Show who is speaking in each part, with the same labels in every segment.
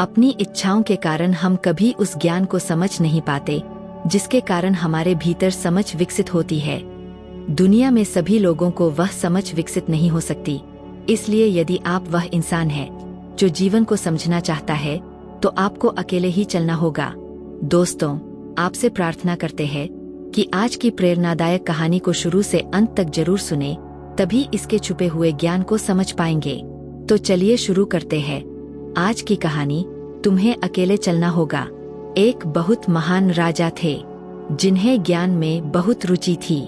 Speaker 1: अपनी इच्छाओं के कारण हम कभी उस ज्ञान को समझ नहीं पाते जिसके कारण हमारे भीतर समझ विकसित होती है। दुनिया में सभी लोगों को वह समझ विकसित नहीं हो सकती। इसलिए यदि आप वह इंसान हैं जो जीवन को समझना चाहता है तो आपको अकेले ही चलना होगा। दोस्तों, आपसे प्रार्थना करते हैं कि आज की प्रेरणादायक कहानी को शुरू से अंत तक जरूर सुने, तभी इसके छुपे हुए ज्ञान को समझ पाएंगे। तो चलिए शुरू करते हैं। आज की कहानी, तुम्हें अकेले चलना होगा। एक बहुत महान राजा थे जिन्हें ज्ञान में बहुत रुचि थी।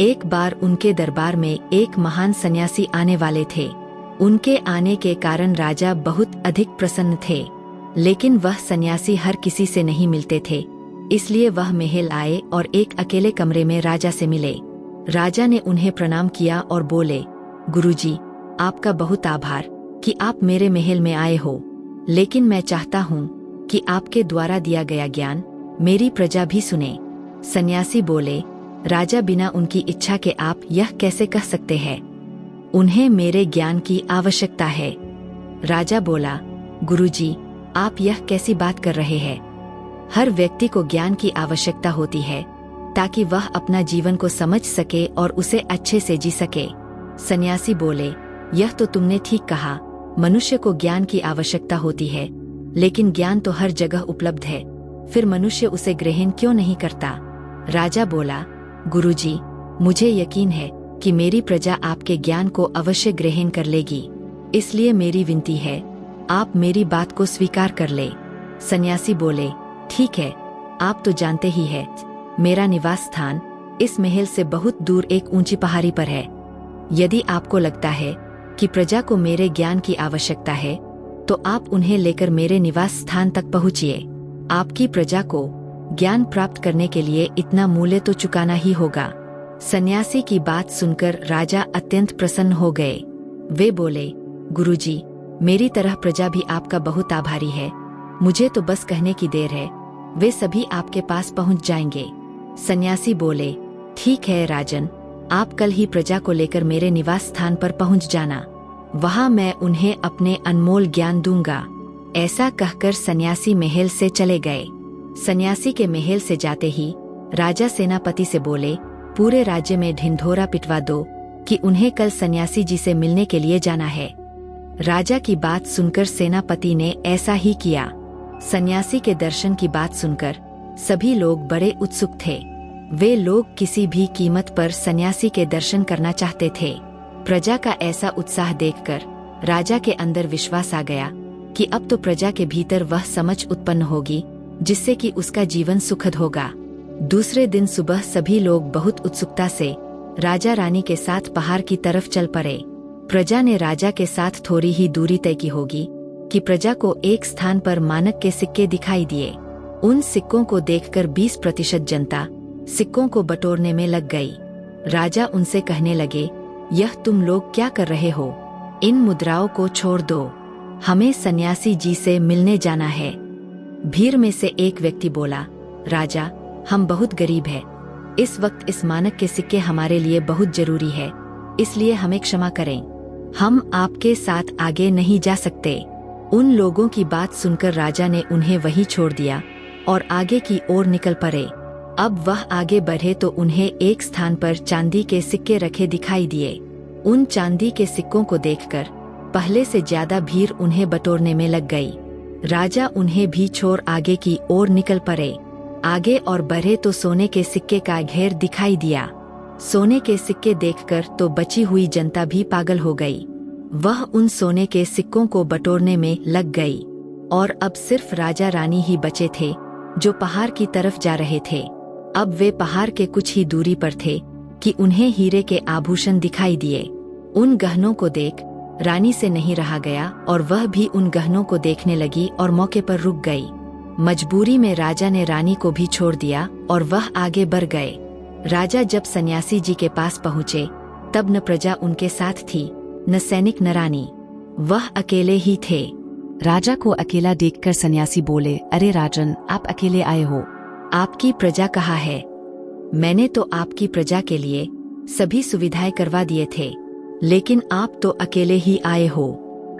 Speaker 1: एक बार उनके दरबार में एक महान सन्यासी आने वाले थे। उनके आने के कारण राजा बहुत अधिक प्रसन्न थे, लेकिन वह सन्यासी हर किसी से नहीं मिलते थे। इसलिए वह महल आए और एक अकेले कमरे में राजा से मिले। राजा ने उन्हें प्रणाम किया और बोले, गुरुजी, आपका बहुत आभार कि आप मेरे महल में आए हो, लेकिन मैं चाहता हूँ कि आपके द्वारा दिया गया ज्ञान मेरी प्रजा भी सुने। सन्यासी बोले, राजा, बिना उनकी इच्छा के आप यह कैसे कह सकते हैं? उन्हें मेरे ज्ञान की आवश्यकता है। राजा बोला, गुरुजी, आप यह कैसी बात कर रहे हैं? हर व्यक्ति को ज्ञान की आवश्यकता होती है ताकि वह अपना जीवन को समझ सके और उसे अच्छे से जी सके। सन्यासी बोले, यह तो तुमने ठीक कहा, मनुष्य को ज्ञान की आवश्यकता होती है, लेकिन ज्ञान तो हर जगह उपलब्ध है, फिर मनुष्य उसे ग्रहण क्यों नहीं करता? राजा बोला, गुरुजी, मुझे यकीन है कि मेरी प्रजा आपके ज्ञान को अवश्य ग्रहण कर लेगी, इसलिए मेरी विनती है, आप मेरी बात को स्वीकार कर ले। सन्यासी बोले, ठीक है, आप तो जानते ही हैं, मेरा निवास स्थान इस महल से बहुत दूर एक ऊंची पहाड़ी पर है। यदि आपको लगता है कि प्रजा को मेरे ज्ञान की आवश्यकता है, तो आप उन्हें लेकर मेरे निवास स्थान तक पहुँचिए। आपकी प्रजा को ज्ञान प्राप्त करने के लिए इतना मूल्य तो चुकाना ही होगा। सन्यासी की बात सुनकर राजा अत्यंत प्रसन्न हो गए। वे बोले, गुरुजी, मेरी तरह प्रजा भी आपका बहुत आभारी है, मुझे तो बस कहने की देर है, वे सभी आपके पास पहुंच जाएंगे। सन्यासी बोले, ठीक है राजन, आप कल ही प्रजा को लेकर मेरे निवास स्थान पर पहुंच जाना, वहां मैं उन्हें अपने अनमोल ज्ञान दूंगा। ऐसा कहकर सन्यासी महल से चले गए। सन्यासी के महल से जाते ही राजा सेनापति से बोले, पूरे राज्य में ढिंढोरा पिटवा दो कि उन्हें कल सन्यासी जी से मिलने के लिए जाना है। राजा की बात सुनकर सेनापति ने ऐसा ही किया। सन्यासी के दर्शन की बात सुनकर सभी लोग बड़े उत्सुक थे। वे लोग किसी भी कीमत पर सन्यासी के दर्शन करना चाहते थे। प्रजा का ऐसा उत्साह देखकर राजा के अंदर विश्वास आ गया कि अब तो प्रजा के भीतर वह समझ उत्पन्न होगी जिससे कि उसका जीवन सुखद होगा। दूसरे दिन सुबह सभी लोग बहुत उत्सुकता से राजा रानी के साथ पहाड़ की तरफ चल पड़े। प्रजा ने राजा के साथ थोड़ी ही दूरी तय की होगी कि प्रजा को एक स्थान पर मानक के सिक्के दिखाई दिए। उन सिक्कों को देखकर 20% जनता सिक्कों को बटोरने में लग गई। राजा उनसे कहने लगे, यह तुम लोग क्या कर रहे हो? इन मुद्राओं को छोड़ दो, हमें सन्यासी जी से मिलने जाना है। भीड़ में से एक व्यक्ति बोला, राजा, हम बहुत गरीब हैं, इस वक्त इस मानक के सिक्के हमारे लिए बहुत जरूरी है, इसलिए हमें क्षमा करें, हम आपके साथ आगे नहीं जा सकते। उन लोगों की बात सुनकर राजा ने उन्हें वहीं छोड़ दिया और आगे की ओर निकल पड़े। अब वह आगे बढ़े तो उन्हें एक स्थान पर चांदी के सिक्के रखे दिखाई दिए। उन चांदी के सिक्कों को देखकर पहले से ज्यादा भीड़ उन्हें बटोरने में लग गई। राजा उन्हें भी छोड़ आगे की ओर निकल पड़े। आगे और बढ़े तो सोने के सिक्के का घेर दिखाई दिया। सोने के सिक्के देखकर तो बची हुई जनता भी पागल हो गई। वह उन सोने के सिक्कों को बटोरने में लग गई और अब सिर्फ राजा रानी ही बचे थे जो पहाड़ की तरफ जा रहे थे। अब वे पहाड़ के कुछ ही दूरी पर थे कि उन्हें हीरे के आभूषण दिखाई दिए। उन गहनों को देख रानी से नहीं रहा गया और वह भी उन गहनों को देखने लगी और मौके पर रुक गई। मजबूरी में राजा ने रानी को भी छोड़ दिया और वह आगे बढ़ गए। राजा जब सन्यासी जी के पास पहुँचे तब न प्रजा उनके साथ थी, न सैनिक न रानी, वह अकेले ही थे। राजा को अकेला देखकर सन्यासी बोले, अरे राजन, आप अकेले आए हो, आपकी प्रजा कहाँ है? मैंने तो आपकी प्रजा के लिए सभी सुविधाएं करवा दिए थे, लेकिन आप तो अकेले ही आए हो।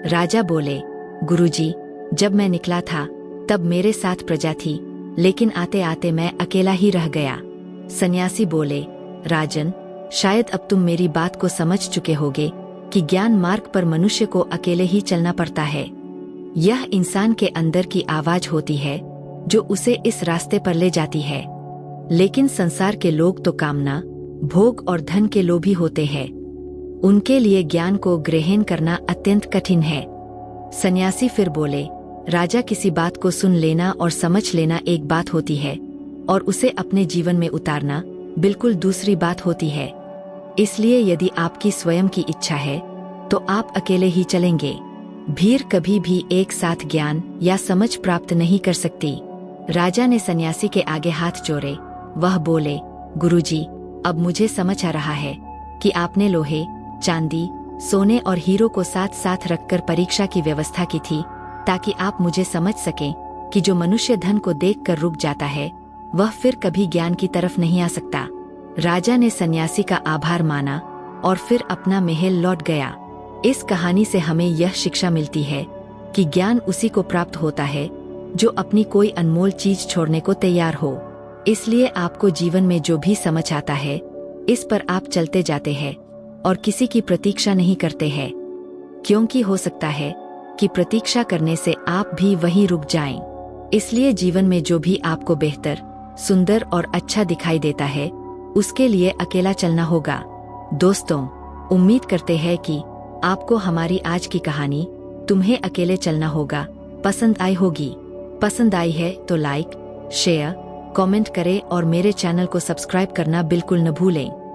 Speaker 1: राजा बोले, गुरुजी, जब मैं निकला था तब मेरे साथ प्रजा थी, लेकिन आते आते मैं अकेला ही रह गया। सन्यासी बोले, राजन, शायद अब तुम मेरी बात को समझ चुके होगे कि ज्ञान मार्ग पर मनुष्य को अकेले ही चलना पड़ता है। यह इंसान के अंदर की आवाज होती है जो उसे इस रास्ते पर ले जाती है। लेकिन संसार के लोग तो कामना, भोग और धन के लोभी होते हैं। उनके लिए ज्ञान को ग्रहण करना अत्यंत कठिन है। सन्यासी फिर बोले, राजा, किसी बात को सुन लेना और समझ लेना एक बात होती है और उसे अपने जीवन में उतारना बिल्कुल दूसरी बात होती है। इसलिए यदि आपकी स्वयं की इच्छा है तो आप अकेले ही चलेंगे। भीड़ कभी भी एक साथ ज्ञान या समझ प्राप्त नहीं कर सकती। राजा ने सन्यासी के आगे हाथ जोड़े। वह बोले, गुरुजी, अब मुझे समझ आ रहा है कि आपने लोहे, चांदी, सोने और हीरो को साथ साथ रखकर परीक्षा की व्यवस्था की थी, ताकि आप मुझे समझ सकें कि जो मनुष्य धन को देखकर रुक जाता है वह फिर कभी ज्ञान की तरफ नहीं आ सकता। राजा ने सन्यासी का आभार माना और फिर अपना महल लौट गया। इस कहानी से हमें यह शिक्षा मिलती है कि ज्ञान उसी को प्राप्त होता है जो अपनी कोई अनमोल चीज छोड़ने को तैयार हो। इसलिए आपको जीवन में जो भी समझ आता है, इस पर आप चलते जाते हैं और किसी की प्रतीक्षा नहीं करते हैं, क्योंकि हो सकता है कि प्रतीक्षा करने से आप भी वहीं रुक जाएं। इसलिए जीवन में जो भी आपको बेहतर, सुंदर और अच्छा दिखाई देता है, उसके लिए अकेला चलना होगा। दोस्तों, उम्मीद करते हैं कि आपको हमारी आज की कहानी तुम्हें अकेले चलना होगा पसंद आई होगी। पसंद आई है तो लाइक, शेयर, कमेंट करें और मेरे चैनल को सब्सक्राइब करना बिल्कुल न भूलें।